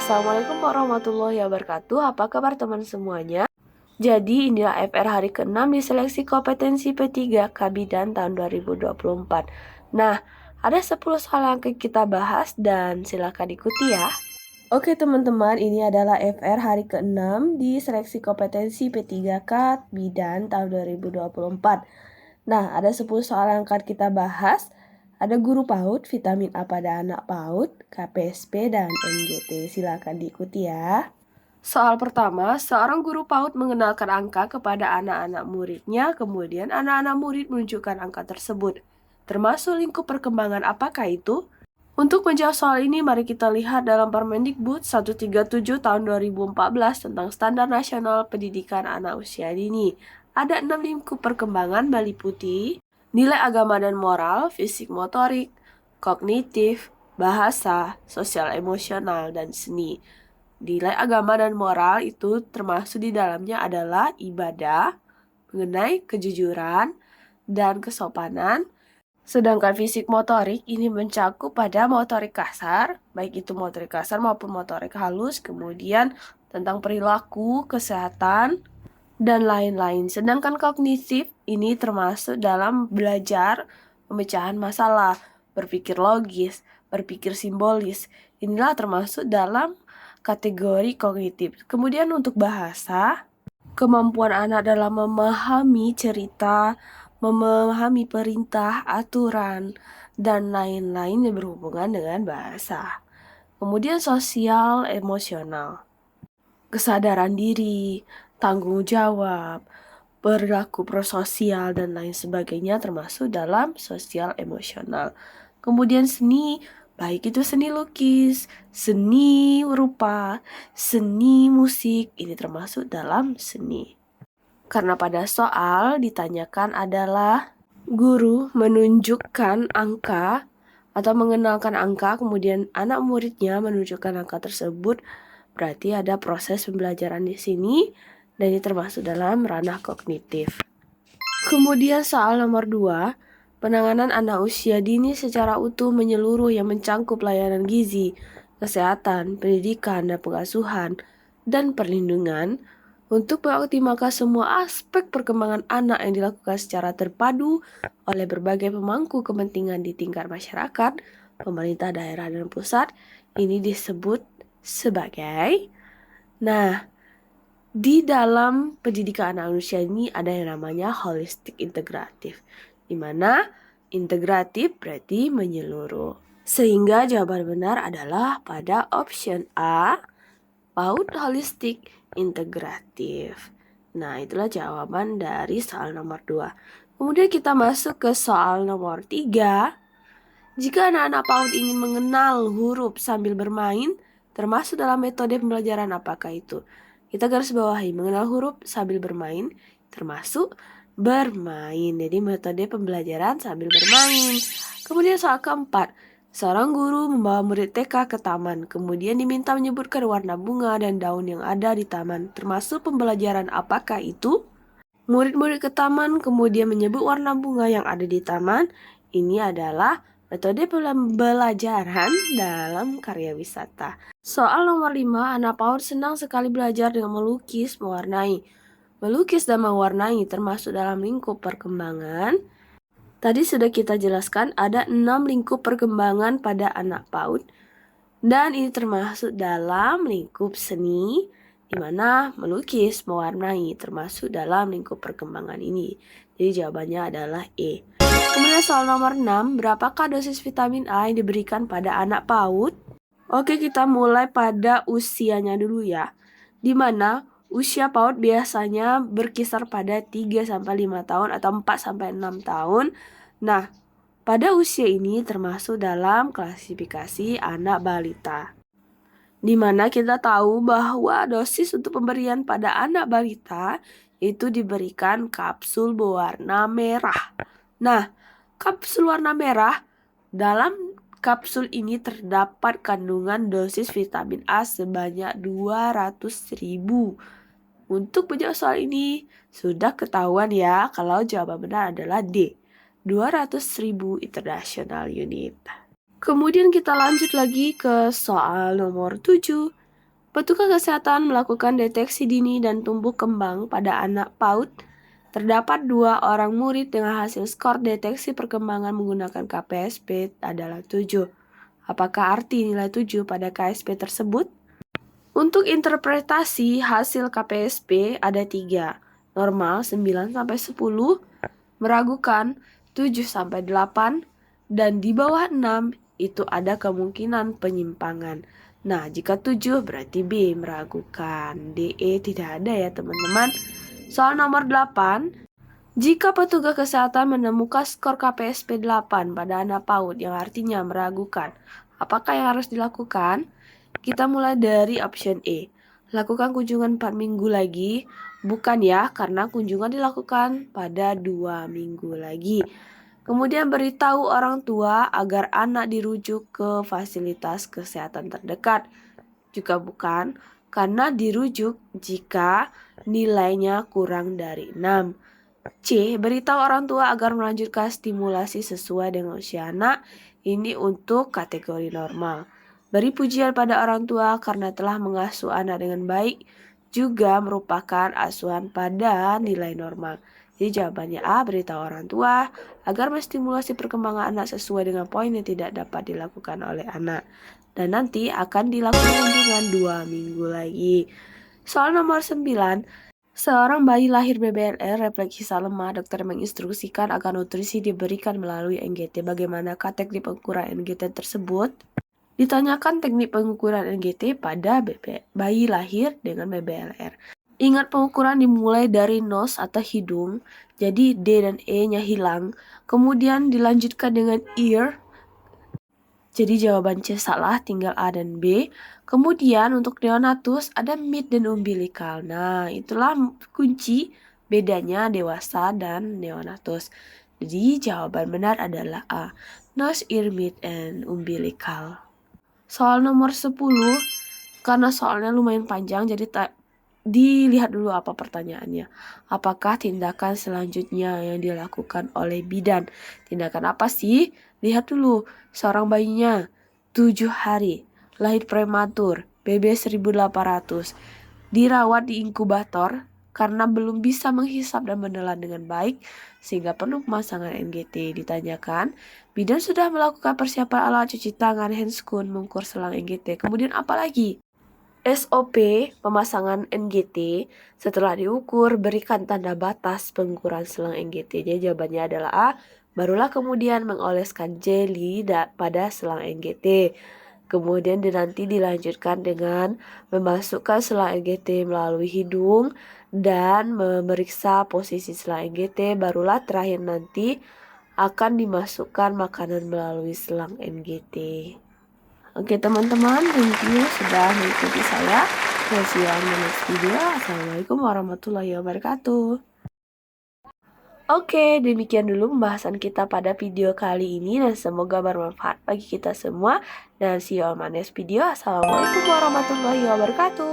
Assalamualaikum warahmatullahi wabarakatuh. Apa kabar teman semuanya? Jadi inilah FR hari ke-6 di seleksi kompetensi P3 Kabidan tahun 2024. Nah, ada 10 soal yang akan kita bahas dan silakan ikuti ya. Oke teman-teman, ini adalah FR hari ke-6 di seleksi kompetensi P3 Kabidan tahun 2024. Nah, ada 10 soal yang akan kita bahas. Ada guru PAUD, vitamin A pada anak PAUD, KPSP, dan MGT. Silakan diikuti ya. Soal pertama, seorang guru PAUD mengenalkan angka kepada anak-anak muridnya, kemudian anak-anak murid menunjukkan angka tersebut. Termasuk lingkup perkembangan apakah itu? Untuk menjawab soal ini, mari kita lihat dalam Permendikbud 137 tahun 2014 tentang Standar Nasional Pendidikan Anak Usia Dini. Ada 6 lingkup perkembangan meliputi nilai agama dan moral, fisik motorik, kognitif, bahasa, sosial emosional, dan seni. Nilai agama dan moral itu termasuk di dalamnya adalah ibadah, mengenai kejujuran, dan kesopanan. Sedangkan fisik motorik ini mencakup pada motorik kasar, baik itu motorik kasar maupun motorik halus, kemudian tentang perilaku, kesehatan, dan lain-lain. Sedangkan kognitif ini termasuk dalam belajar pemecahan masalah, berpikir logis, berpikir simbolis. Inilah termasuk dalam kategori kognitif. Kemudian untuk bahasa, kemampuan anak dalam memahami cerita, memahami perintah, aturan, dan lain-lain yang berhubungan dengan bahasa. Kemudian sosial emosional, kesadaran diri, tanggung jawab, perilaku prososial, dan lain sebagainya termasuk dalam sosial emosional. Kemudian seni, baik itu seni lukis, seni rupa, seni musik, ini termasuk dalam seni. Karena pada soal ditanyakan adalah guru menunjukkan angka atau mengenalkan angka, kemudian anak muridnya menunjukkan angka tersebut, berarti ada proses pembelajaran di sini, dan ini termasuk dalam ranah kognitif. Kemudian soal nomor 2, penanganan anak usia dini secara utuh menyeluruh yang mencakup layanan gizi, kesehatan, pendidikan, dan pengasuhan, dan perlindungan untuk mengoptimalkan semua aspek perkembangan anak yang dilakukan secara terpadu oleh berbagai pemangku kepentingan di tingkat masyarakat, pemerintah daerah dan pusat. Ini disebut sebagai, di dalam pendidikan anak usia ini ada yang namanya holistik integratif, di mana integratif berarti menyeluruh. Sehingga jawaban benar adalah pada option A, PAUD holistik integratif. Nah, itulah jawaban dari soal nomor 2. Kemudian kita masuk ke soal nomor 3. Jika anak-anak PAUD ingin mengenal huruf sambil bermain, termasuk dalam metode pembelajaran apakah itu? Kita garis bawahi, mengenal huruf sambil bermain, termasuk bermain. Jadi metode pembelajaran sambil bermain. Kemudian soal keempat, seorang guru membawa murid TK ke taman, kemudian diminta menyebutkan warna bunga dan daun yang ada di taman, termasuk pembelajaran apakah itu? Murid-murid ke taman kemudian menyebut warna bunga yang ada di taman. Ini adalah metode pembelajaran dalam karya wisata. Soal nomor 5, anak PAUD senang sekali belajar dengan melukis, mewarnai. Melukis dan mewarnai termasuk dalam lingkup perkembangan. Tadi sudah kita jelaskan ada 6 lingkup perkembangan pada anak PAUD, dan ini termasuk dalam lingkup seni, di mana melukis, mewarnai termasuk dalam lingkup perkembangan ini. Jadi jawabannya adalah E. Kemudian soal nomor 6, berapakah dosis vitamin A yang diberikan pada anak PAUD? Oke, kita mulai pada usianya dulu ya, di mana usia PAUD biasanya berkisar pada 3-5 tahun atau 4-6 tahun. Nah, pada usia ini termasuk dalam klasifikasi anak balita, di mana kita tahu bahwa dosis untuk pemberian pada anak balita itu diberikan kapsul berwarna merah. Nah, kapsul warna merah, dalam kapsul ini terdapat kandungan dosis vitamin A sebanyak 200.000. Untuk menjawab soal ini sudah ketahuan ya kalau jawaban benar adalah D, 200.000 international unit. Kemudian kita lanjut lagi ke soal nomor 7. Petugas kesehatan melakukan deteksi dini dan tumbuh kembang pada anak PAUD. Terdapat 2 orang murid dengan hasil skor deteksi perkembangan menggunakan KPSP adalah 7. Apakah arti nilai 7 pada KSP tersebut? Untuk interpretasi hasil KPSP ada 3. Normal 9-10, meragukan 7-8, dan di bawah 6 itu ada kemungkinan penyimpangan. Nah, jika 7 berarti B, meragukan. DE tidak ada ya teman-teman. Soal nomor 8, jika petugas kesehatan menemukan skor KPSP 8 pada anak PAUD yang artinya meragukan, apakah yang harus dilakukan? Kita mulai dari option E. Lakukan kunjungan 4 minggu lagi. Bukan ya, karena kunjungan dilakukan pada 2 minggu lagi. Kemudian beritahu orang tua agar anak dirujuk ke fasilitas kesehatan terdekat. Juga bukan, karena dirujuk jika nilainya kurang dari 6. C. Beritahu orang tua agar melanjutkan stimulasi sesuai dengan usia anak. Ini untuk kategori normal. Beri pujian pada orang tua karena telah mengasuh anak dengan baik, juga merupakan asuhan pada nilai normal. Jadi jawabannya A, beritahu orang tua agar menstimulasi perkembangan anak sesuai dengan poin yang tidak dapat dilakukan oleh anak. Dan nanti akan dilakukan kunjungan 2 minggu lagi. Soal nomor 9, seorang bayi lahir BBLR refleks sisa lemah, dokter menginstruksikan agar nutrisi diberikan melalui NGT. Bagaimanakah teknik pengukuran NGT tersebut? Ditanyakan teknik pengukuran NGT pada bayi lahir dengan BBLR. Ingat pengukuran dimulai dari nose atau hidung, jadi D dan E-nya hilang. Kemudian dilanjutkan dengan ear, jadi jawaban C salah, tinggal A dan B. Kemudian untuk neonatus ada mid dan umbilical. Nah, itulah kunci bedanya dewasa dan neonatus. Jadi jawaban benar adalah A, nose, ear, mid, and umbilical. Soal nomor 10, karena soalnya lumayan panjang, jadi dilihat dulu apa pertanyaannya. Apakah tindakan selanjutnya yang dilakukan oleh bidan? Tindakan apa sih? Lihat dulu, seorang bayinya 7 hari, lahir prematur, BB 1800, dirawat di inkubator karena belum bisa menghisap dan menelan dengan baik, sehingga perlu pemasangan NGT. Ditanyakan, bidan sudah melakukan persiapan alat cuci tangan, handscoon, mengukur selang NGT. Kemudian apa lagi? SOP pemasangan NGT, setelah diukur berikan tanda batas pengukuran selang NGT. Jadi jawabannya adalah A, barulah kemudian mengoleskan jeli pada selang NGT. Kemudian nanti dilanjutkan dengan memasukkan selang NGT melalui hidung dan memeriksa posisi selang NGT. Barulah terakhir nanti akan dimasukkan makanan melalui selang NGT. Oke teman-teman, thank you sudah mengikuti saya. See you on the next video. Assalamualaikum warahmatullahi wabarakatuh. Oke, demikian dulu pembahasan kita pada video kali ini dan semoga bermanfaat bagi kita semua. Dan see you on my next video. Assalamualaikum warahmatullahi wabarakatuh.